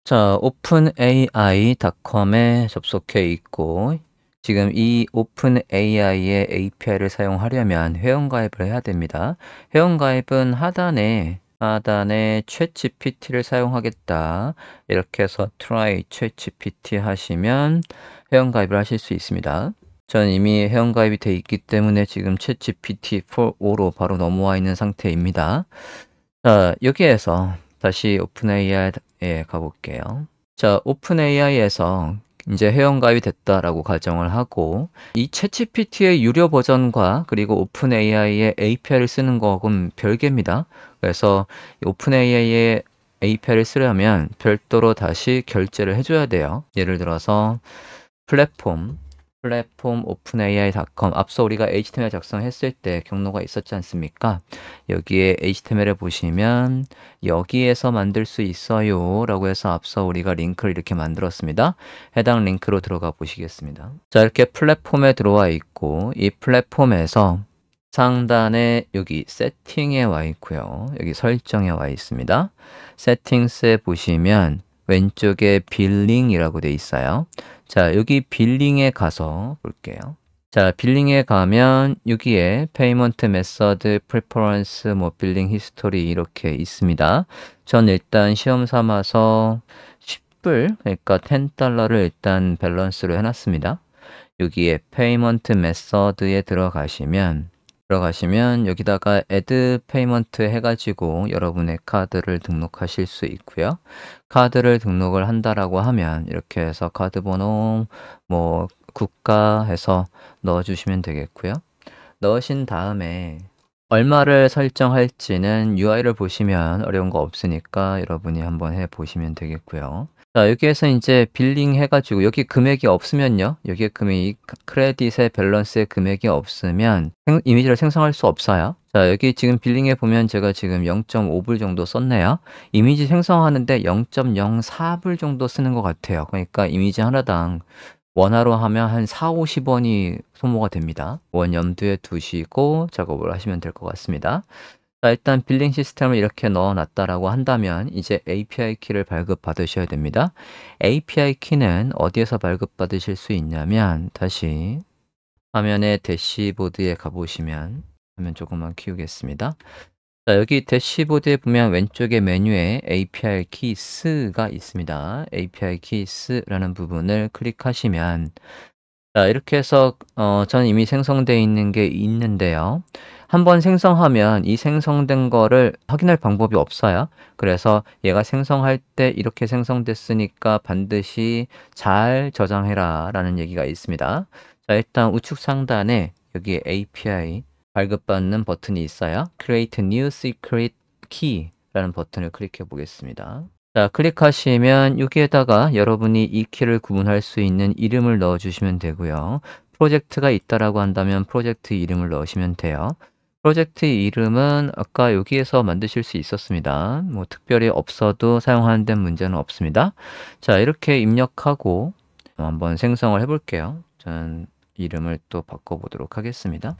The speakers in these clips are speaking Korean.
자, openai.com에 접속해 있고 지금 이 openai의 API를 사용하려면 회원가입을 해야 됩니다. 회원가입은 하단에 챗GPT를 사용하겠다 이렇게 해서 try 챗GPT 하시면 회원가입을 하실 수 있습니다. 전 이미 회원가입이 돼 있기 때문에 지금 챗GPT 4.5로 바로 넘어와 있는 상태입니다. 자, 여기에서 다시 오픈AI에 가볼게요. 자, 오픈AI에서 이제 회원가입이 됐다라고 가정을 하고 이 챗GPT의 유료 버전과 그리고 오픈AI의 API를 쓰는 거하고는 별개입니다. 그래서 오픈AI의 API를 쓰려면 별도로 다시 결제를 해줘야 돼요. 예를 들어서 플랫폼 openai.com 앞서 우리가 HTML 작성했을 때 경로가 있었지 않습니까? 여기에 HTML을 보시면 여기에서 만들 수 있어요 라고 해서 앞서 우리가 링크를 이렇게 만들었습니다. 해당 링크로 들어가 보시겠습니다. 자, 이렇게 플랫폼에 들어와 있고 이 플랫폼에서 상단에 여기 세팅에 와 있고요. 여기 설정에 와 있습니다. 세팅스에 보시면 왼쪽에 빌링이라고 돼 있어요. 자, 여기 빌링에 가서 볼게요. 자, 빌링에 가면 여기에 페이먼트 메서드, 프리퍼런스, 뭐 빌링 히스토리 이렇게 있습니다. 전 일단 시험 삼아서 10불, 그러니까 $10를 일단 밸런스로 해놨습니다. 여기에 페이먼트 메서드에 들어가시면 여기다가 add payment 해가지고 여러분의 카드를 등록하실 수 있고요. 카드를 등록을 한다라고 하면 이렇게 해서 카드 번호, 뭐 국가 해서 넣어주시면 되겠고요. 넣으신 다음에 얼마를 설정할지는 UI를 보시면 어려운 거 없으니까 여러분이 한번 해보시면 되겠고요. 자, 여기에서 이제 빌링 해가지고 여기 금액이 없으면요. 여기에 금액이 크레딧의 밸런스에 금액이 없으면 이미지를 생성할 수 없어요. 자, 여기 지금 빌링에 보면 제가 지금 0.5불 정도 썼네요. 이미지 생성하는데 0.04불 정도 쓰는 것 같아요. 그러니까 이미지 하나당 원화로 하면 한 4, 50원이 소모가 됩니다. 원 염두에 두시고 작업을 하시면 될 것 같습니다. 자, 일단 빌링 시스템을 이렇게 넣어놨다라고 한다면 이제 API 키를 발급받으셔야 됩니다. API 키는 어디에서 발급받으실 수 있냐면 다시 화면의 대시보드에 가보시면 화면 조금만 키우겠습니다. 자, 여기 대시보드에 보면 왼쪽에 메뉴에 API 키스가 있습니다. API 키스라는 부분을 클릭하시면 자, 이렇게 해서 전 이미 생성되어 있는 게 있는데요. 한번 생성하면 이 생성된 거를 확인할 방법이 없어요. 그래서 얘가 생성할 때 이렇게 생성됐으니까 반드시 잘 저장해라 라는 얘기가 있습니다. 자, 일단 우측 상단에 여기 API 발급받는 버튼이 있어요. Create New Secret Key 라는 버튼을 클릭해 보겠습니다. 자, 클릭하시면 여기에다가 여러분이 이 키를 구분할 수 있는 이름을 넣어주시면 되고요. 프로젝트가 있다라고 한다면 프로젝트 이름을 넣으시면 돼요. 프로젝트 이름은 아까 여기에서 만드실 수 있었습니다. 뭐 특별히 없어도 사용하는 데 문제는 없습니다. 자, 이렇게 입력하고 한번 생성을 해볼게요. 저는 이름을 또 바꿔보도록 하겠습니다.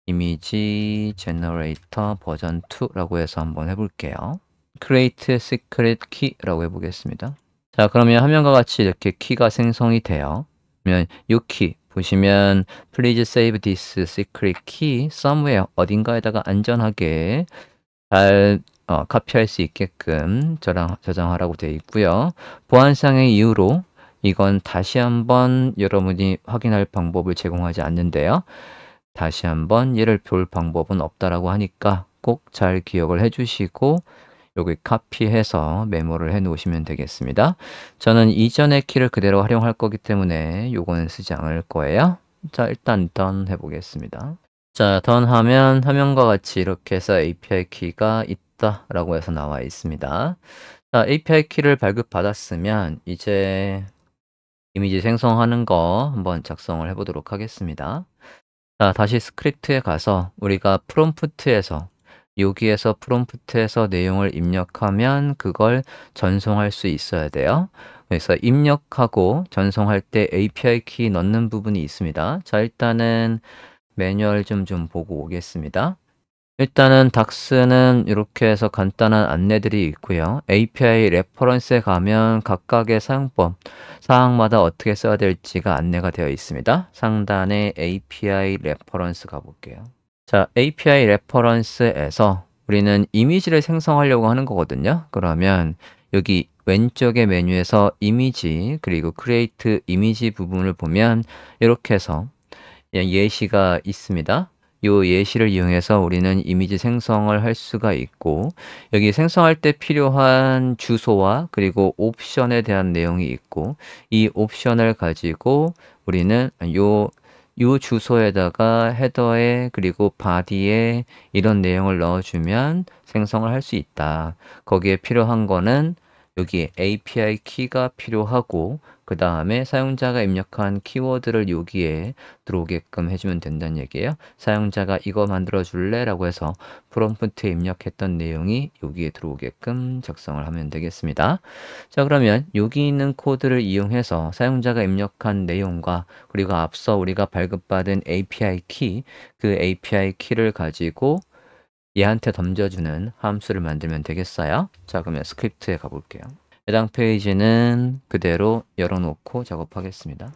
이미지 제너레이터 버전 2라고 해서 한번 해볼게요. Create Secret Key라고 해보겠습니다. 자, 그러면 화면과 같이 이렇게 키가 생성이 돼요. 그러면 이 키 보시면 Please save this secret key somewhere 어딘가에다가 안전하게 잘 카피할 수 있게끔 저장하라고 되어 있고요. 보안상의 이유로 이건 다시 한번 여러분이 확인할 방법을 제공하지 않는데요. 다시 한번 얘를 볼 방법은 없다라고 하니까 꼭 잘 기억을 해주시고 여기 카피해서 메모를 해 놓으시면 되겠습니다. 저는 이전의 키를 그대로 활용할 거기 때문에 요거는 쓰지 않을 거예요. 자, 일단 done 해보겠습니다. 자, done 하면 화면과 같이 이렇게 해서 API 키가 있다라고 해서 나와 있습니다. 자, API 키를 발급받았으면 이제 이미지 생성하는 거 한번 작성을 해보도록 하겠습니다. 자, 다시 스크립트에 가서 우리가 프롬프트에서 여기에서 프롬프트에서 내용을 입력하면 그걸 전송할 수 있어야 돼요. 그래서 입력하고 전송할 때 API 키 넣는 부분이 있습니다. 자, 일단은 매뉴얼 좀 보고 오겠습니다. 일단은 닥스는 이렇게 해서 간단한 안내들이 있고요. API 레퍼런스에 가면 각각의 사용법, 사항마다 어떻게 써야 될지가 안내가 되어 있습니다. 상단에 API 레퍼런스 가볼게요. 자, API 레퍼런스에서 우리는 이미지를 생성하려고 하는 거거든요. 그러면 여기 왼쪽의 메뉴에서 이미지 그리고 크리에이트 이미지 부분을 보면 이렇게 해서 예시가 있습니다. 이 예시를 이용해서 우리는 이미지 생성을 할 수가 있고 여기 생성할 때 필요한 주소와 그리고 옵션에 대한 내용이 있고 이 옵션을 가지고 우리는 요 주소에다가 헤더에 그리고 바디에 이런 내용을 넣어주면 생성을 할 수 있다. 거기에 필요한 거는 여기 API 키가 필요하고 그 다음에 사용자가 입력한 키워드를 여기에 들어오게끔 해주면 된다는 얘기예요. 사용자가 이거 만들어 줄래? 라고 해서 프롬프트에 입력했던 내용이 여기에 들어오게끔 작성을 하면 되겠습니다. 자, 그러면 여기 있는 코드를 이용해서 사용자가 입력한 내용과 그리고 앞서 우리가 발급받은 API 키, 그 API 키를 가지고 얘한테 던져주는 함수를 만들면 되겠어요. 자, 그러면 스크립트에 가볼게요. 해당 페이지는 그대로 열어놓고 작업하겠습니다.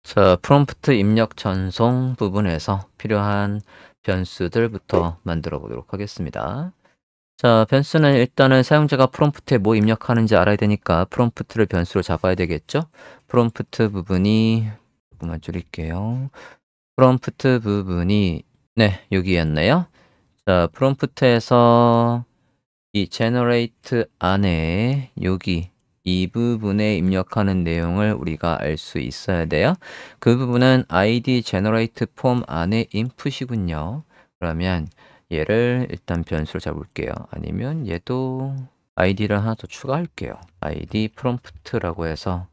자, 프롬프트 입력 전송 부분에서 필요한 변수들부터 만들어 보도록 하겠습니다. 자, 변수는 일단은 사용자가 프롬프트에 뭐 입력하는지 알아야 되니까 프롬프트를 변수로 잡아야 되겠죠? 프롬프트 부분이 조금만 줄일게요. 프롬프트 부분이 네, 여기였네요. 자, 프롬프트에서 이 generate 안에 여기 이 부분에 입력하는 내용을 우리가 알 수 있어야 돼요. 그 부분은 id generate form 안에 input이군요. 그러면 얘를 일단 변수로 잡을게요. 아니면 얘도 id를 하나 더 추가할게요. id prompt라고 해서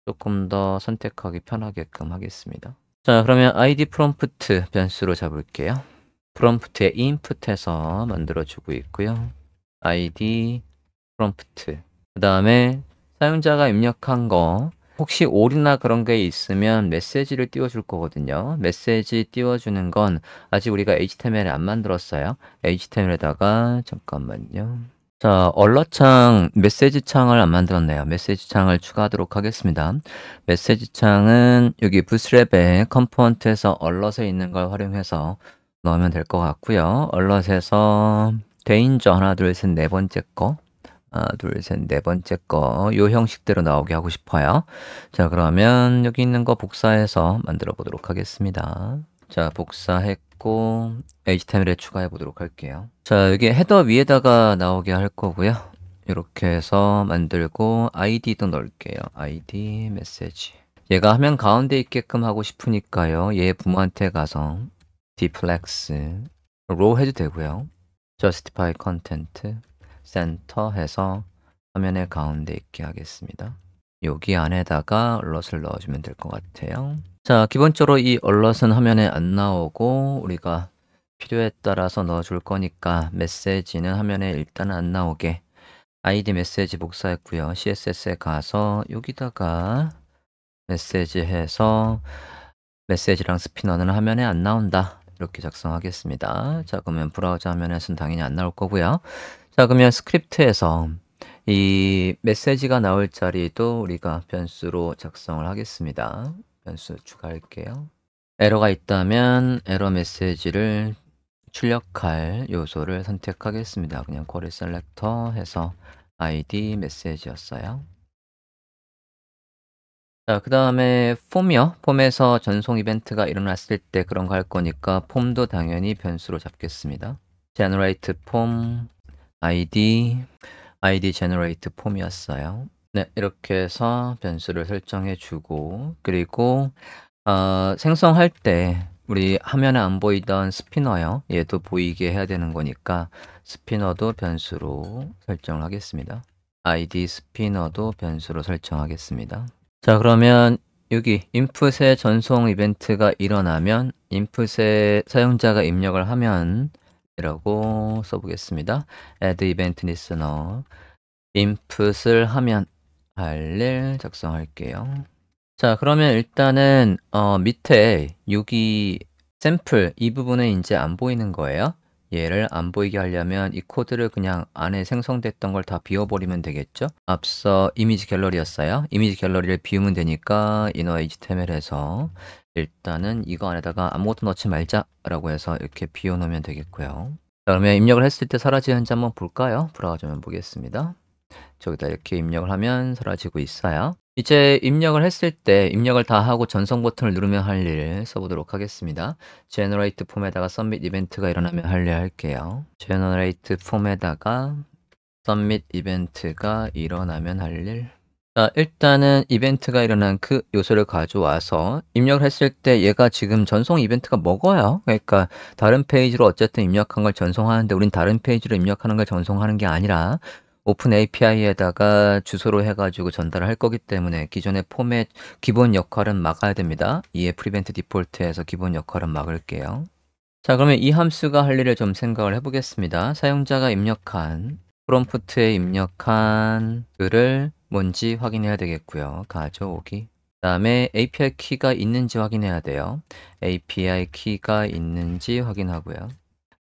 조금 더 선택하기 편하게끔 하겠습니다. 자, 그러면 id prompt 변수로 잡을게요. 프롬프트에 input해서 만들어주고 있고요. id prompt 그 다음에 사용자가 입력한 거 혹시 오류나 그런 게 있으면 메시지를 띄워줄 거거든요. 메시지 띄워주는 건 아직 우리가 HTML을 안 만들었어요. HTML에다가 잠깐만요. 자, 얼럿창 메시지 창을 안 만들었네요. 메시지 창을 추가하도록 하겠습니다. 메시지 창은 여기 부스랩의 컴포넌트에서 얼럿에 있는 걸 활용해서 넣으면 될 것 같고요. 얼럿에서 데인저 하나, 둘, 셋, 네 번째 거 하나, 둘, 셋, 네 번째 거 요 형식대로 나오게 하고 싶어요. 자, 그러면 여기 있는 거 복사해서 만들어 보도록 하겠습니다. 자, 복사했고 HTML에 추가해 보도록 할게요. 자, 여기 헤더 위에다가 나오게 할 거고요. 이렇게 해서 만들고 id도 넣을게요. id 메시지. 얘가 화면 가운데 있게끔 하고 싶으니까요. 얘 부모한테 가서 deflex row 해도 되고요. justify content center 해서 화면의 가운데 있게 하겠습니다. 여기 안에다가 얼럿을 넣어주면 될 것 같아요. 자, 기본적으로 이 얼럿은 화면에 안 나오고 우리가 필요에 따라서 넣어줄 거니까 메시지는 화면에 일단 안 나오게 id 메시지 복사했고요. css에 가서 여기다가 메시지 해서 메시지랑 스피너는 화면에 안 나온다. 이렇게 작성하겠습니다. 자, 그러면 브라우저 화면에서는 당연히 안 나올 거고요. 자, 그러면 스크립트에서 이 메시지가 나올 자리도 우리가 변수로 작성을 하겠습니다. 변수 추가할게요. 에러가 있다면 에러 메시지를 출력할 요소를 선택하겠습니다. 그냥 쿼리 셀렉터 해서 id 메시지였어요. 자, 그 다음에 폼이요. 폼에서 전송 이벤트가 일어났을 때 그런 거 할 거니까 폼도 당연히 변수로 잡겠습니다. generate 폼 id generate 폼이었어요. 네, 이렇게 해서 변수를 설정해 주고 그리고 생성할 때 우리 화면에 안 보이던 스피너요. 얘도 보이게 해야 되는 거니까 스피너도 변수로 설정을 하겠습니다. id 스피너도 변수로 설정하겠습니다. 자, 그러면 여기 인풋에 전송 이벤트가 일어나면 인풋에 사용자가 입력을 하면 이라고 써보겠습니다. add event listener 인풋을 하면 할일 작성할게요. 자, 그러면 일단은 밑에 여기 샘플 이 부분은 이제 안 보이는 거예요. 얘를 안 보이게 하려면 이 코드를 그냥 안에 생성됐던 걸 다 비워버리면 되겠죠? 앞서 이미지 갤러리였어요. 이미지 갤러리를 비우면 되니까 inner html에서 일단은 이거 안에다가 아무것도 넣지 말자라고 해서 이렇게 비워놓으면 되겠고요. 자, 그러면 입력을 했을 때 사라지는지 한번 볼까요? 브라우저 좀 보겠습니다. 저기다 이렇게 입력을 하면 사라지고 있어요. 이제 입력을 했을 때 입력을 다 하고 전송 버튼을 누르면 할 일 써보도록 하겠습니다. generate 폼에다가 submit 이벤트가 일어나면 할 일 할게요. generate 폼에다가 submit 이벤트가 일어나면 할 일. 자, 일단은 이벤트가 일어난 그 요소를 가져와서 입력을 했을 때 얘가 지금 전송 이벤트가 먹어요. 그러니까 다른 페이지로 어쨌든 입력한 걸 전송하는데 우린 다른 페이지로 입력하는 걸 전송하는 게 아니라 오픈 API에다가 주소로 해가지고 전달을 할 거기 때문에 기존의 폼의 기본 역할은 막아야 됩니다. 이에 prevent default에서 기본 역할은 막을게요. 자, 그러면 이 함수가 할 일을 좀 생각을 해보겠습니다. 사용자가 입력한 프롬프트에 입력한 글을 뭔지 확인해야 되겠고요. 가져오기. 그 다음에 API 키가 있는지 확인해야 돼요. API 키가 있는지 확인하고요.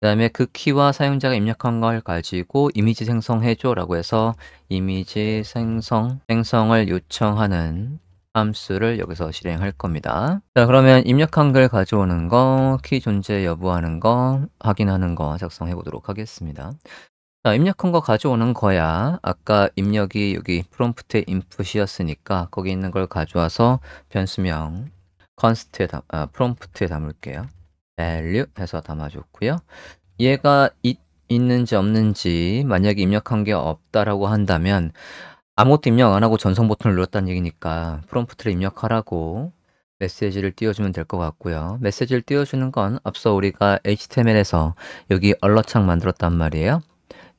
그 다음에 그 키와 사용자가 입력한 걸 가지고 이미지 생성해줘 라고 해서 이미지 생성을 요청하는 함수를 여기서 실행할 겁니다. 자, 그러면 입력한 글 가져오는 거, 키 존재 여부하는 거, 확인하는 거 작성해 보도록 하겠습니다. 자, 입력한 거 가져오는 거야. 아까 입력이 여기 프롬프트에 인풋이었으니까 거기 있는 걸 가져와서 변수명 프롬프트에 담을게요. value 해서 담아줬고요. 얘가 있는지 없는지 만약에 입력한 게 없다라고 한다면 아무것도 입력 안 하고 전송 버튼을 눌렀다는 얘기니까 프롬프트를 입력하라고 메시지를 띄워주면 될 것 같고요. 메시지를 띄워주는 건 앞서 우리가 HTML에서 여기 얼럿창 만들었단 말이에요.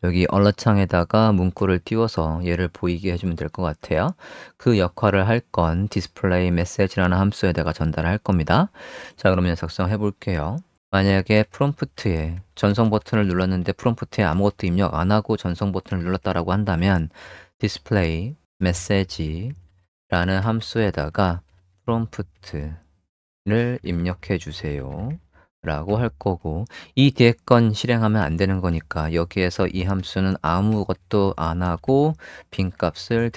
여기 얼럿창에다가 문구를 띄워서 얘를 보이게 해주면 될 것 같아요. 그 역할을 할 건 display message라는 함수에다가 전달을 할 겁니다. 자, 그러면 작성해 볼게요. 만약에 프롬프트에 전송 버튼을 눌렀는데 프롬프트에 아무것도 입력 안 하고 전송 버튼을 눌렀다라고 한다면 display message라는 함수에다가 프롬프트를 입력해 주세요 라고 할 거고, 이 뒤에 건 실행하면 안 되는 거니까 여기에서 이 함수는 아무것도 안 하고 빈 값을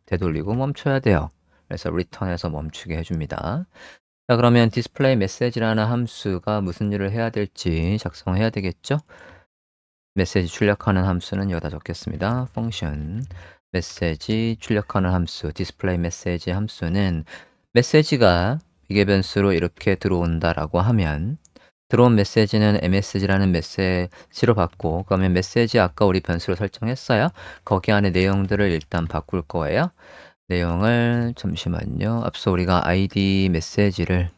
되돌리고 멈춰야 돼요. 그래서 return해서 멈추게 해줍니다. 자, 그러면 display message라는 함수가 무슨 일을 해야 될지 작성해야 되겠죠? 메시지 출력하는 함수는 여기다 적겠습니다. function 메시지 출력하는 함수 display message 함수는 메시지가 미개 변수로 이렇게 들어온다라고 하면 들어온 메시지는 msg라는 메시지로 받고, 그러면 메시지 아까 우리 변수로 설정했어요. 거기 안에 내용들을 일단 바꿀 거예요. 내용을 잠시만요. 앞서 우리가 id 메시지를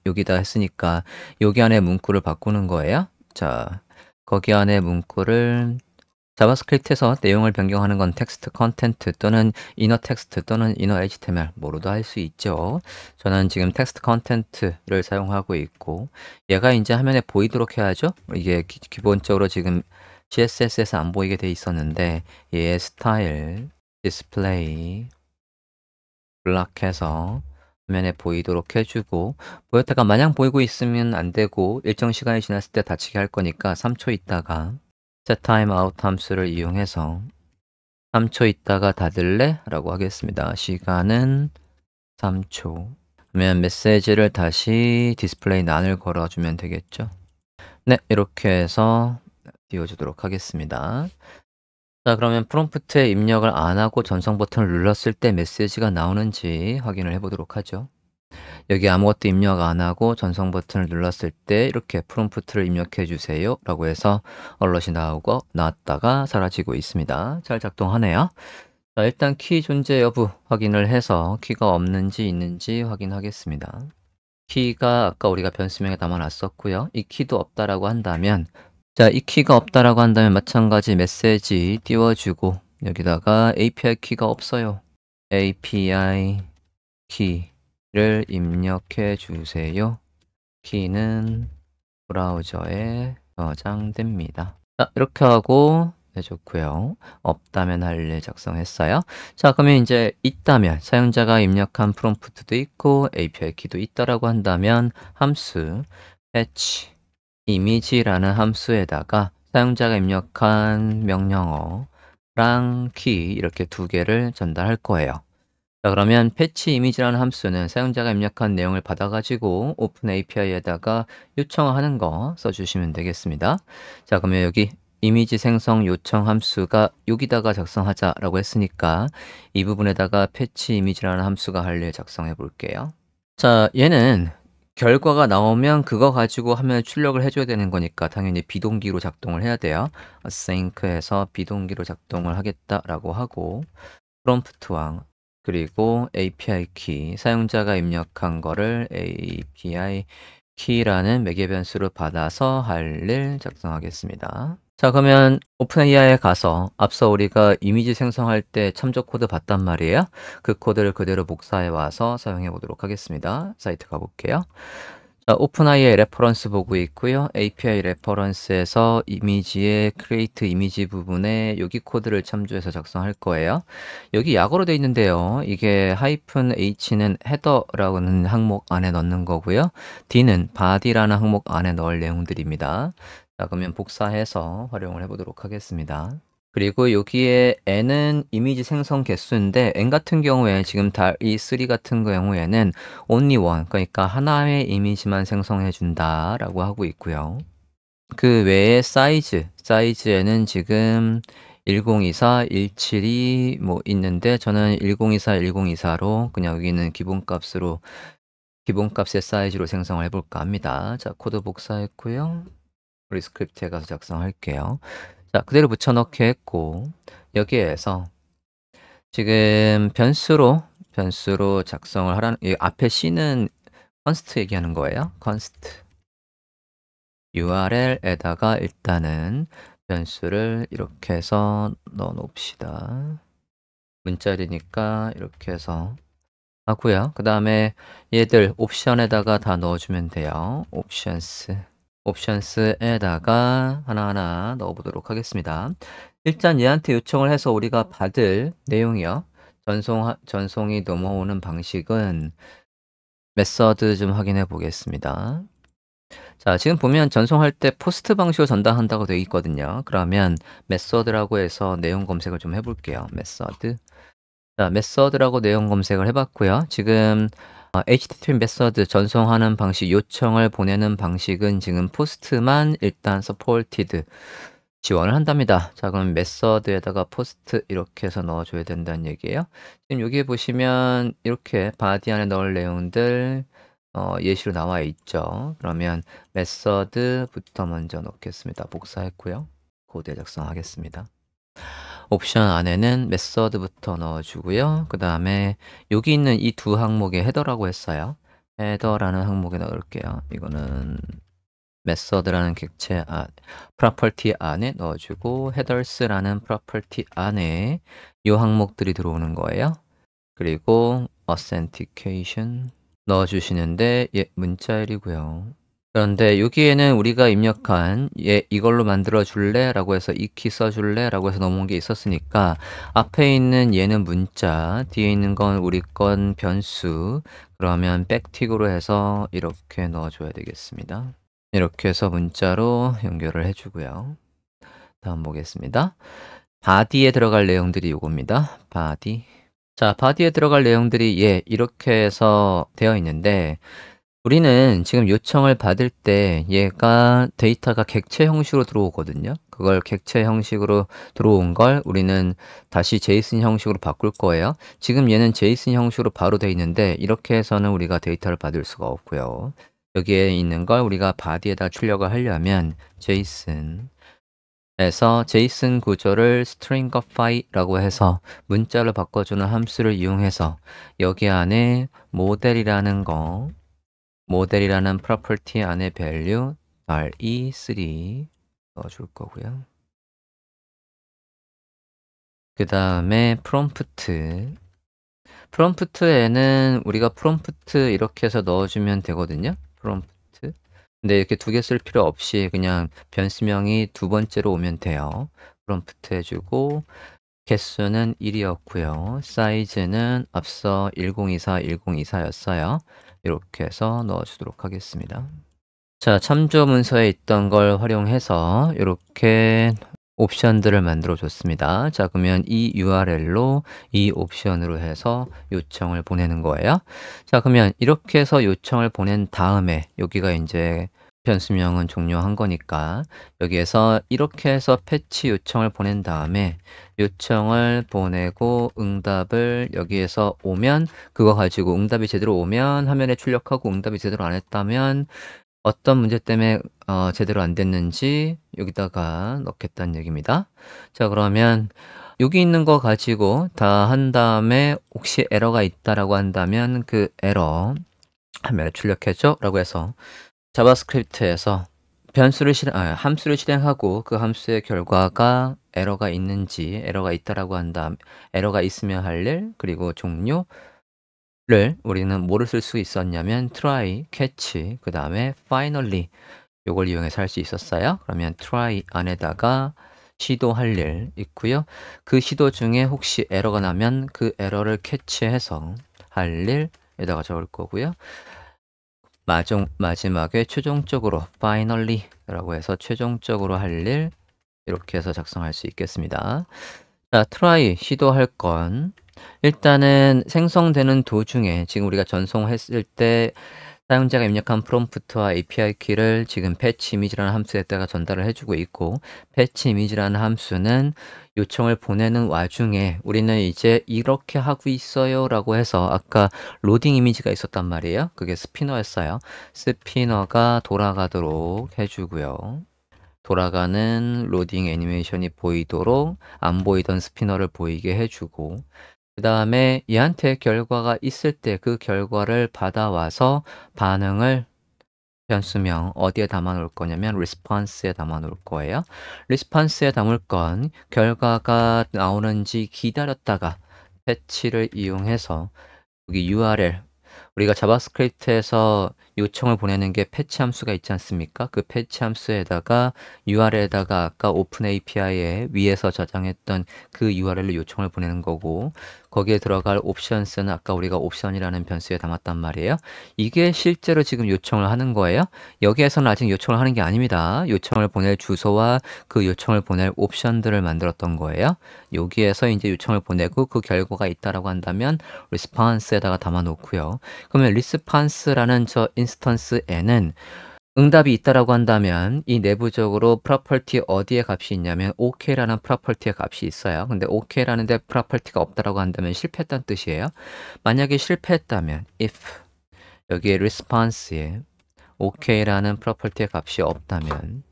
여기다 했으니까 여기 안에 문구를 바꾸는 거예요. 자, 거기 안에 문구를 자바스크립트에서 내용을 변경하는 건 텍스트 컨텐트 또는 이너 텍스트 또는 이너 HTML 뭐로도 할 수 있죠. 저는 지금 텍스트 컨텐트를 사용하고 있고, 얘가 이제 화면에 보이도록 해야죠. 이게 기본적으로 지금 CSS에서 안 보이게 돼 있었는데 얘의 스타일 디스플레이 블락해서 화면에 보이도록 해주고, 보였다가 마냥 보이고 있으면 안 되고 일정 시간이 지났을 때 닫히게 할 거니까 3초 있다가 setTimeout 함수를 이용해서 3초 있다가 닫을래? 라고 하겠습니다. 시간은 3초. 그러면 메시지를 다시 디스플레이 난을 걸어주면 되겠죠. 네, 이렇게 해서 띄워주도록 하겠습니다. 자, 그러면 프롬프트에 입력을 안 하고 전송 버튼을 눌렀을 때 메시지가 나오는지 확인을 해보도록 하죠. 여기 아무것도 입력 안 하고 전송 버튼을 눌렀을 때 이렇게 프롬프트를 입력해 주세요 라고 해서 얼럿이 나왔다가 사라지고 있습니다. 잘 작동하네요. 자, 일단 키 존재 여부 확인을 해서 키가 없는지 있는지 확인하겠습니다. 키가 아까 우리가 변수명에 담아놨었고요. 이 키도 없다라고 한다면, 자, 이 키가 없다라고 한다면 마찬가지 메시지 띄워주고 여기다가 API 키가 없어요. API 키를 입력해 주세요. 키는 브라우저에 저장됩니다. 자, 이렇게 하고 해줬고요. 없다면 할 일 작성했어요. 자, 그러면 이제 있다면 사용자가 입력한 프롬프트도 있고 API 키도 있다라고 한다면 함수 fetch 이미지라는 함수에다가 사용자가 입력한 명령어랑 키 이렇게 두 개를 전달할 거예요. 자, 그러면 패치 이미지라는 함수는 사용자가 입력한 내용을 받아가지고 오픈 API에다가 요청하는 거 써주시면 되겠습니다. 자, 그러면 여기 이미지 생성 요청 함수가 여기다가 작성하자라고 했으니까 이 부분에다가 패치 이미지라는 함수가 할 일 작성해 볼게요. 자, 얘는 결과가 나오면 그거 가지고 화면에 출력을 해줘야 되는 거니까 당연히 비동기로 작동을 해야 돼요. async해서 비동기로 작동을 하겠다라고 하고 프롬프트왕 그리고 API 키 사용자가 입력한 거를 API 키라는 매개 변수로 받아서 할 일 작성하겠습니다. 자, 그러면 오픈AI에 가서 앞서 우리가 이미지 생성할 때 참조 코드 봤단 말이에요. 그 코드를 그대로 복사해 와서 사용해 보도록 하겠습니다. 사이트 가볼게요. 자, 오픈AI 레퍼런스 보고 있고요. API 레퍼런스에서 이미지의 create 이미지 부분에 여기 코드를 참조해서 작성할 거예요. 여기 약어로 되어 있는데요. 이게 -h는 헤더라는 항목 안에 넣는 거고요. d는 body라는 항목 안에 넣을 내용들입니다. 자, 그러면 복사해서 활용을 해보도록 하겠습니다. 그리고 여기에 n은 이미지 생성 개수인데 n 같은 경우에 지금 DALL-E 3 같은 경우에는 only one, 그러니까 하나의 이미지만 생성해 준다라고 하고 있고요. 그 외에 사이즈에는 지금 1024, 172 뭐 있는데 저는 1024, 1024로 그냥 여기는 기본값의 사이즈로 생성을 해볼까 합니다. 자, 코드 복사했고요. 우리 스크립트에 가서 작성할게요. 자, 그대로 붙여넣기 했고 여기에서 지금 변수로 작성을 하라는 이 앞에 C는 const 얘기하는 거예요. const URL에다가 일단은 변수를 이렇게 해서 넣어 놓읍시다. 문자리니까 이렇게 해서 하고요. 그 다음에 얘들 옵션에다가 다 넣어주면 돼요. 옵션스에다가 하나하나 넣어보도록 하겠습니다. 일단 얘한테 요청을 해서 우리가 받을 내용이요. 전송이 넘어오는 방식은 메서드 좀 확인해 보겠습니다. 자, 지금 보면 전송할 때 포스트 방식으로 전달한다고 되어 있거든요. 그러면 메서드라고 해서 내용 검색을 좀 해볼게요. 메서드. 자, 메서드라고 내용 검색을 해봤고요. 지금 HTTP 메서드 전송하는 방식, 요청을 보내는 방식은 지금 포스트만 일단 supported 지원을 한답니다. 자, 그럼 메서드에다가 포스트 이렇게 해서 넣어줘야 된다는 얘기예요. 지금 여기 보시면 이렇게 body 안에 넣을 내용들 예시로 나와 있죠. 그러면 메서드부터 먼저 넣겠습니다. 복사했고요. 코드 작성하겠습니다. 옵션 안에는 메서드부터 넣어주고요. 그 다음에 여기 있는 이 두 항목의 헤더라고 했어요. 헤더라는 항목에 넣을게요. 이거는 메서드라는 객체 프로퍼티 안에 넣어주고 headers라는 프로퍼티 안에 이 항목들이 들어오는 거예요. 그리고 authentication 넣어주시는데 문자일이고요. 그런데 여기에는 우리가 입력한 이걸로 만들어 줄래? 라고 해서 이 키 써줄래? 라고 해서 넘어온 게 있었으니까 앞에 있는 얘는 문자, 뒤에 있는 건 우리 건 변수, 그러면 백틱으로 해서 이렇게 넣어줘야 되겠습니다. 이렇게 해서 문자로 연결을 해주고요. 다음 보겠습니다. body에 들어갈 내용들이 이겁니다. body. 자, body에 들어갈 내용들이 이렇게 해서 되어 있는데 우리는 지금 요청을 받을 때 얘가 데이터가 객체 형식으로 들어오거든요. 그걸 객체 형식으로 들어온 걸 우리는 다시 제이슨 형식으로 바꿀 거예요. 지금 얘는 제이슨 형식으로 바로 돼 있는데 이렇게 해서는 우리가 데이터를 받을 수가 없고요. 여기에 있는 걸 우리가 body에다 출력을 하려면 제이슨에서 제이슨 구조를 stringify라고 해서 문자로 바꿔주는 함수를 이용해서 여기 안에 모델이라는 프로퍼티 안에 value DALL-E 3 넣어줄 거고요. 그 다음에 프롬프트에는 우리가 프롬프트 이렇게 해서 넣어주면 되거든요. 프롬프트. 근데 이렇게 두 개 쓸 필요 없이 그냥 변수명이 두 번째로 오면 돼요. 프롬프트 해주고 개수는 1이었고요. 사이즈는 앞서 1024, 1024였어요. 이렇게 해서 넣어주도록 하겠습니다. 자, 참조 문서에 있던 걸 활용해서 이렇게 옵션들을 만들어 줬습니다. 자, 그러면 이 URL로 이 옵션으로 해서 요청을 보내는 거예요. 자, 그러면 이렇게 해서 요청을 보낸 다음에 여기가 이제 변수명은 종료한 거니까 여기에서 이렇게 해서 패치 요청을 보낸 다음에 요청을 보내고 응답을 여기에서 오면 그거 가지고 응답이 제대로 오면 화면에 출력하고 응답이 제대로 안 했다면 어떤 문제 때문에 제대로 안 됐는지 여기다가 넣겠다는 얘기입니다. 자, 그러면 여기 있는 거 가지고 다 한 다음에 혹시 에러가 있다라고 한다면 그 에러 화면에 출력해줘 라고 해서 자바스크립트에서 함수를 실행하고 그 함수의 결과가 에러가 있는지 에러가 있다라고 한다음 에러가 있으면 할 일 그리고 종료 를 우리는 뭐를 쓸 수 있었냐면 try, catch, 그 다음에 finally 요걸 이용해서 할 수 있었어요. 그러면 try 안에다가 시도할 일 있고요. 그 시도 중에 혹시 에러가 나면 그 에러를 캐치해서 할 일에다가 적을 거고요. 마지막에 최종적으로 finally 라고 해서 최종적으로 할 일 이렇게 해서 작성할 수 있겠습니다. 자, try 시도할 건 일단은 생성되는 도중에 지금 우리가 전송했을 때 사용자가 입력한 프롬프트와 API 키를 지금 패치 이미지라는 함수에다가 전달을 해주고 있고 패치 이미지라는 함수는 요청을 보내는 와중에 우리는 이제 이렇게 하고 있어요 라고 해서 아까 로딩 이미지가 있었단 말이에요. 그게 스피너였어요. 스피너가 돌아가도록 해주고요. 돌아가는 로딩 애니메이션이 보이도록 안 보이던 스피너를 보이게 해주고 그 다음에 얘한테 결과가 있을 때 그 결과를 받아와서 반응을 변수명 어디에 담아 놓을 거냐면 response에 담아 놓을 거예요. response에 담을 건 결과가 나오는지 기다렸다가 패치를 이용해서 여기 URL 우리가 자바스크립트에서 요청을 보내는 게 패치 함수가 있지 않습니까? 그 패치 함수에다가 URL에다가 아까 오픈 API에 위에서 저장했던 그 URL로 요청을 보내는 거고 거기에 들어갈 옵션스는 아까 우리가 옵션이라는 변수에 담았단 말이에요. 이게 실제로 지금 요청을 하는 거예요. 여기에서는 아직 요청을 하는 게 아닙니다. 요청을 보낼 주소와 그 요청을 보낼 옵션들을 만들었던 거예요. 여기에서 이제 요청을 보내고 그 결과가 있다라고 한다면 response에다가 담아 놓고요. 그러면 response라는 저 인스턴스에는 응답이 있다라고 한다면 이 내부적으로 property 어디에 값이 있냐면 ok라는 property의 값이 있어요. 근데 ok라는 데 property가 없다라고 한다면 실패했다는 뜻이에요. 만약에 실패했다면 if 여기에 response에 ok라는 property의 값이 없다면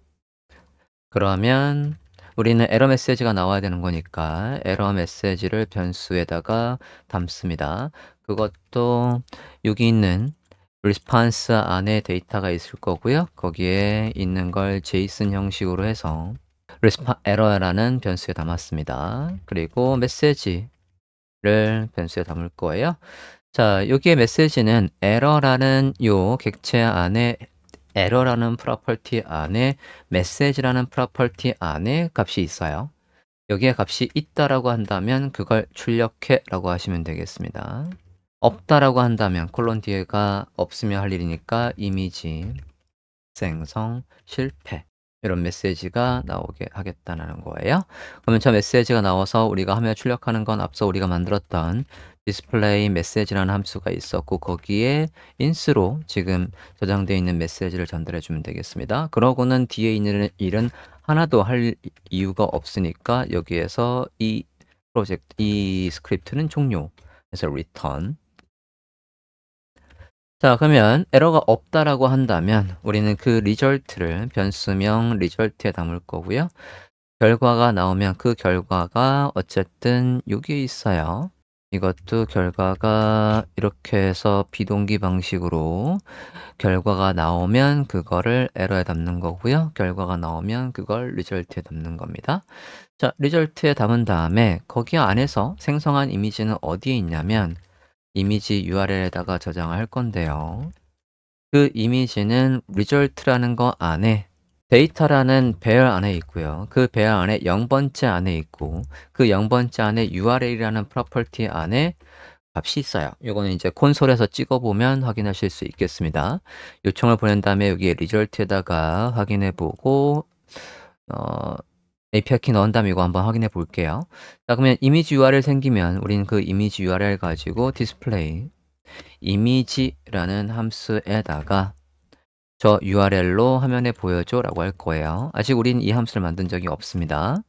그러면 우리는 에러 메시지가 나와야 되는 거니까 에러 메시지를 변수에다가 담습니다. 그것도 여기 있는 response 안에 데이터가 있을 거고요. 거기에 있는 걸 JSON 형식으로 해서 error라는 변수에 담았습니다. 그리고 메시지를 변수에 담을 거예요. 자, 여기에 메시지는 error라는 요 객체 안에 error라는 프로퍼티 안에 메시지라는 프로퍼티 안에 값이 있어요. 여기에 값이 있다라고 한다면 그걸 출력해 라고 하시면 되겠습니다. 없다라고 한다면 콜론 뒤에가 없으면 할 일이니까 이미지 생성 실패 이런 메시지가 나오게 하겠다는 거예요. 그러면 저 메시지가 나와서 우리가 화면에 출력하는 건 앞서 우리가 만들었던 디스플레이 메시지라는 함수가 있었고 거기에 인스로 지금 저장되어 있는 메시지를 전달해 주면 되겠습니다. 그러고는 뒤에 있는 일은 하나도 할 이유가 없으니까 여기에서 이 스크립트는 종료 해서 return. 자, 그러면 에러가 없다라고 한다면 우리는 그 리절트를 변수명 리절트에 담을 거고요. 결과가 나오면 그 결과가 어쨌든 여기에 있어요. 이것도 결과가 이렇게 해서 비동기 방식으로 결과가 나오면 그거를 에러에 담는 거고요. 결과가 나오면 그걸 리절트에 담는 겁니다. 자, 리절트에 담은 다음에 거기 안에서 생성한 이미지는 어디에 있냐면 이미지 URL에다가 저장을 할 건데요. 그 이미지는 result라는 거 안에 데이터라는 배열 안에 있고요. 그 배열 안에 0번째 안에 있고 그 0번째 안에 URL이라는 프로퍼티 안에 값이 있어요. 요거는 이제 콘솔에서 찍어보면 확인하실 수 있겠습니다. 요청을 보낸 다음에 여기 리절트에다가 확인해 보고 어, API 키 넣은 다음에 이거 한번 확인해 볼게요. 자, 그러면 이미지 URL 생기면 우리는 그 이미지 URL 가지고 디스플레이 이미지라는 함수에다가 저 URL로 화면에 보여줘 라고 할 거예요. 아직 우린 이 함수를 만든 적이 없습니다.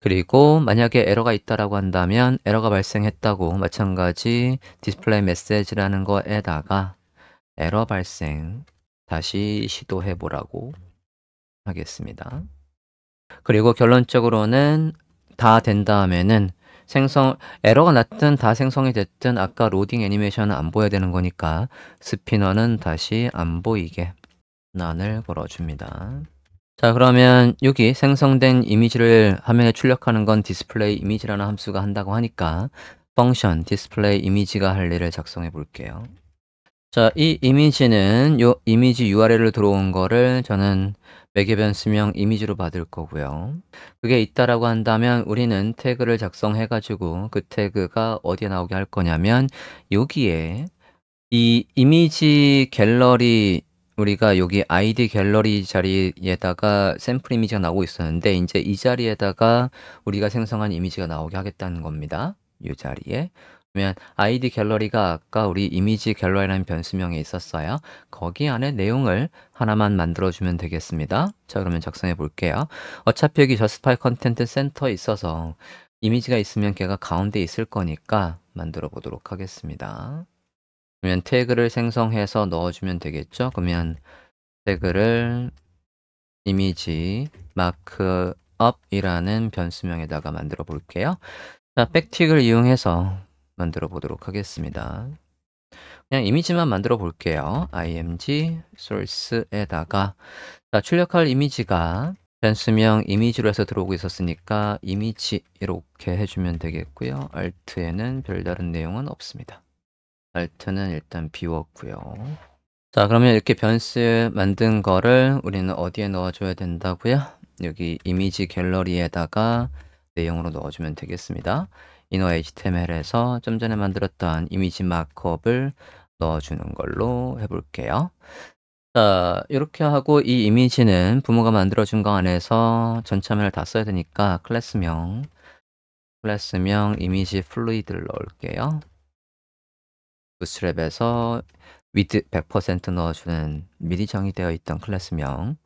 그리고 만약에 에러가 있다라고 한다면 에러가 발생했다고 마찬가지 디스플레이 메시지라는 거에다가 에러 발생 다시 시도해 보라고 하겠습니다. 그리고 결론적으로는 다 된 다음에는 에러가 났든 다 생성이 됐든 아까 로딩 애니메이션은 안 보여야 되는 거니까 스피너는 다시 안 보이게 난을 걸어줍니다. 자, 그러면 여기 생성된 이미지를 화면에 출력하는 건 디스플레이 이미지라는 함수가 한다고 하니까 펑션 디스플레이 이미지가 할 일을 작성해 볼게요. 자, 이 이미지는 요 이미지 URL로 들어온 거를 저는 매개 변수명 이미지로 받을 거고요. 그게 있다라고 한다면 우리는 태그를 작성해 가지고 그 태그가 어디에 나오게 할 거냐면 여기에 이 이미지 갤러리 우리가 여기 아이디 갤러리 자리에다가 샘플 이미지가 나오고 있었는데 이제 이 자리에다가 우리가 생성한 이미지가 나오게 하겠다는 겁니다. 이 자리에. 그러면 아이디 갤러리가 아까 우리 이미지 갤러리라는 변수명에 있었어요. 거기 안에 내용을 하나만 만들어주면 되겠습니다. 자, 그러면 작성해 볼게요. 어차피 여기 저스티파이 컨텐트 센터에 있어서 이미지가 있으면 걔가 가운데 있을 거니까 만들어 보도록 하겠습니다. 그러면 태그를 생성해서 넣어주면 되겠죠? 그러면 태그를 이미지 마크업이라는 변수명에다가 만들어 볼게요. 자, 백틱을 이용해서 만들어 보도록 하겠습니다. 그냥 이미지만 만들어 볼게요. img source에다가 자, 출력할 이미지가 변수명 이미지로 해서 들어오고 있었으니까 이미지 이렇게 해주면 되겠고요. alt에는 별다른 내용은 없습니다. alt는 일단 비웠고요. 자, 그러면 이렇게 변수 만든 거를 우리는 어디에 넣어줘야 된다고요? 여기 이미지 갤러리에다가 내용으로 넣어주면 되겠습니다. inner html에서 좀 전에 만들었던 이미지 마크업을 넣어주는 걸로 해볼게요. 자, 이렇게 하고 이 이미지는 부모가 만들어준 거 안에서 전체 화면을 다 써야 되니까 클래스명 이미지 플루이드를 넣을게요. 부트스트랩에서 width 100% 넣어주는 미리 정의되어 있던 클래스명.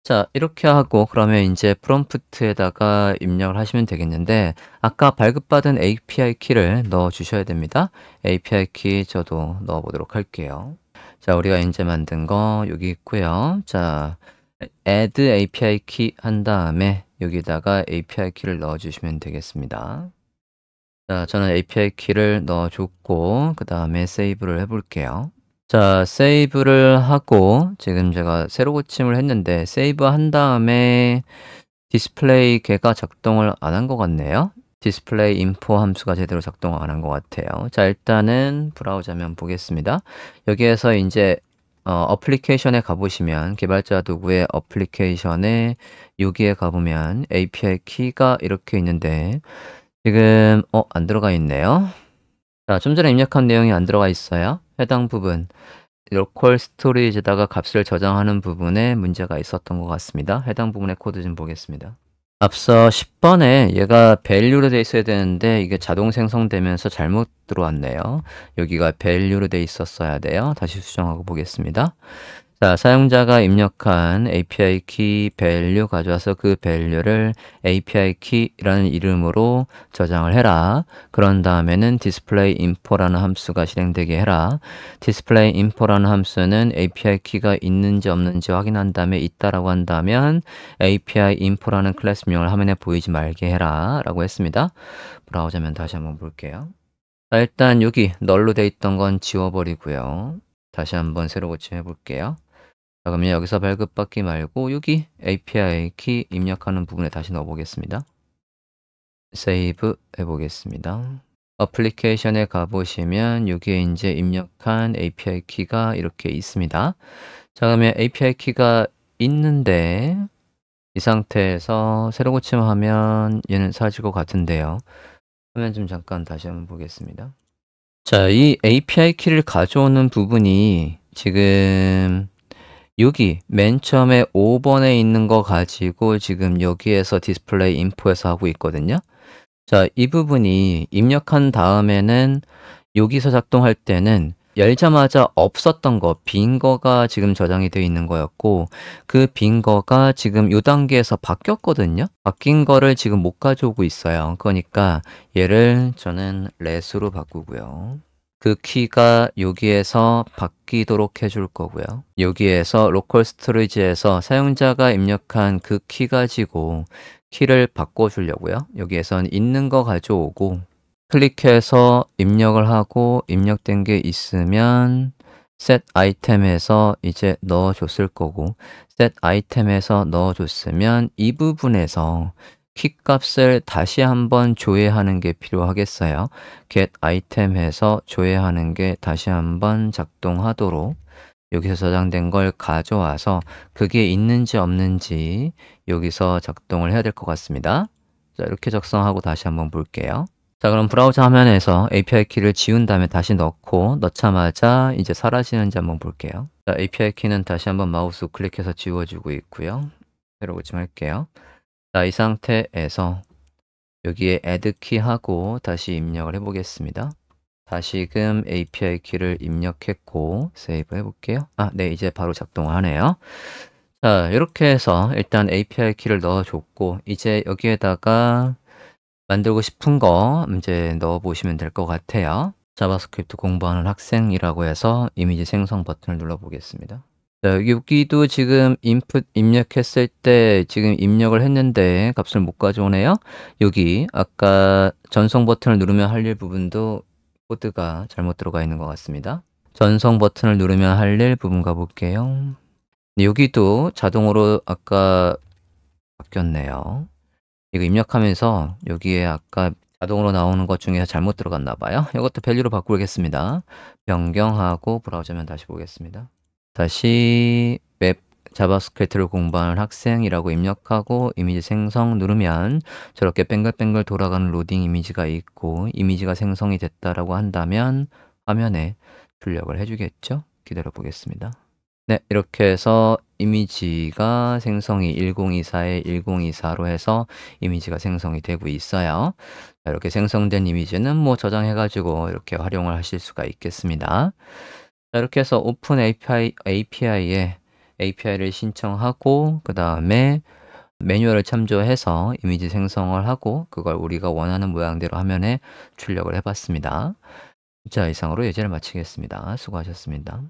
자, 이렇게 하고 그러면 이제 프롬프트에다가 입력을 하시면 되겠는데 아까 발급받은 API 키를 넣어 주셔야 됩니다. API 키 저도 넣어 보도록 할게요. 자, 우리가 이제 만든 거 여기 있고요. 자, add API 키 한 다음에 여기다가 API 키를 넣어 주시면 되겠습니다. 자, 저는 API 키를 넣어줬고 그 다음에 세이브를 해볼게요. 자, 세이브를 하고 지금 제가 새로 고침을 했는데 세이브 한 다음에 디스플레이 걔가 작동을 안 한 것 같네요. 디스플레이 인포 함수가 제대로 작동을 안 한 것 같아요. 자, 일단은 브라우저면 보겠습니다. 여기에서 이제 어플리케이션에 가보시면 개발자 도구의 어플리케이션에 여기에 가보면 API 키가 이렇게 있는데 지금 안 들어가 있네요. 자, 좀 전에 입력한 내용이 안 들어가 있어요. 해당 부분 로컬 스토리지에다가 값을 저장하는 부분에 문제가 있었던 것 같습니다. 해당 부분의 코드 좀 보겠습니다. 앞서 10번에 얘가 value로 돼 있어야 되는데 이게 자동 생성되면서 잘못 들어왔네요. 여기가 value로 돼 있었어야 돼요. 다시 수정하고 보겠습니다. 자, 사용자가 입력한 API 키 value 가져와서 그 value를 API 키라는 이름으로 저장을 해라. 그런 다음에는 display info라는 함수가 실행되게 해라. display info라는 함수는 API 키가 있는지 없는지 확인한 다음에 있다라고 한다면 API info라는 클래스명을 화면에 보이지 말게 해라 라고 했습니다. 브라우저면 다시 한번 볼게요. 자, 일단 여기 널로 돼 있던 건 지워버리고요. 다시 한번 새로 고침해 볼게요. 자, 그러면 여기서 발급받기 말고 여기 API 키 입력하는 부분에 다시 넣어 보겠습니다. 세이브 해보겠습니다. 어플리케이션에 가보시면 여기에 이제 입력한 API 키가 이렇게 있습니다. 자, 그러면 API 키가 있는데 이 상태에서 새로 고침하면 얘는 사라질 것 같은데요. 화면 좀 잠깐 다시 한번 보겠습니다. 자, 이 API 키를 가져오는 부분이 지금 여기 맨 처음에 5번에 있는 거 가지고 지금 여기에서 디스플레이 인포에서 하고 있거든요. 자, 이 부분이 입력한 다음에는 여기서 작동할 때는 열자마자 없었던 거, 빈 거가 지금 저장이 되어 있는 거였고, 그 빈 거가 지금 요 단계에서 바뀌었거든요. 바뀐 거를 지금 못 가져오고 있어요. 그러니까 얘를 저는 let으로 바꾸고요. 그 키가 여기에서 바뀌도록 해줄 거고요. 여기에서 로컬 스토리지에서 사용자가 입력한 그 키 가지고 키를 바꿔주려고요. 여기에선 있는 거 가져오고 클릭해서 입력을 하고 입력된 게 있으면 set 아이템에서 이제 넣어줬을 거고 set 아이템에서 넣어줬으면 이 부분에서 키 값을 다시 한번 조회하는 게 필요하겠어요. get 아이템에서 조회하는 게 다시 한번 작동하도록 여기서 저장된 걸 가져와서 그게 있는지 없는지 여기서 작동을 해야 될 것 같습니다. 자, 이렇게 작성하고 다시 한번 볼게요. 자, 그럼 브라우저 화면에서 API 키를 지운 다음에 다시 넣고 넣자마자 이제 사라지는지 한번 볼게요. 자, API 키는 다시 한번 마우스 우클릭해서 지워주고 있고요. 새로 고침할게요. 자, 이 상태에서 여기에 add 키 하고 다시 입력을 해보겠습니다. 다시금 API 키를 입력했고 세이브 해볼게요. 네, 이제 바로 작동을 하네요. 자, 이렇게 해서 일단 API 키를 넣어줬고 이제 여기에다가 만들고 싶은 거 이제 넣어 보시면 될 것 같아요. 자바스크립트 공부하는 학생이라고 해서 이미지 생성 버튼을 눌러 보겠습니다. 자, 여기도 지금 input 입력했을 때 지금 입력을 했는데 값을 못 가져오네요. 여기 아까 전송 버튼을 누르면 할 일 부분도 코드가 잘못 들어가 있는 것 같습니다. 전송 버튼을 누르면 할 일 부분 가볼게요. 여기도 자동으로 아까 바뀌었네요. 이거 입력하면서 여기에 아까 자동으로 나오는 것 중에 잘못 들어갔나 봐요. 이것도 밸류로 바꾸겠습니다. 변경하고 브라우저면 다시 보겠습니다. 다시 웹 자바스크립트를 공부하는 학생이라고 입력하고 이미지 생성 누르면 저렇게 뱅글뱅글 돌아가는 로딩 이미지가 있고 이미지가 생성이 됐다라고 한다면 화면에 출력을 해주겠죠? 기다려 보겠습니다. 네, 이렇게 해서 이미지가 생성이 1024에 1024로 해서 이미지가 생성이 되고 있어요. 자, 이렇게 생성된 이미지는 뭐 저장해가지고 이렇게 활용을 하실 수가 있겠습니다. 자, 이렇게 해서 오픈 API에 API를 신청하고 그 다음에 매뉴얼을 참조해서 이미지 생성을 하고 그걸 우리가 원하는 모양대로 화면에 출력을 해봤습니다. 자, 이상으로 예제를 마치겠습니다. 수고하셨습니다.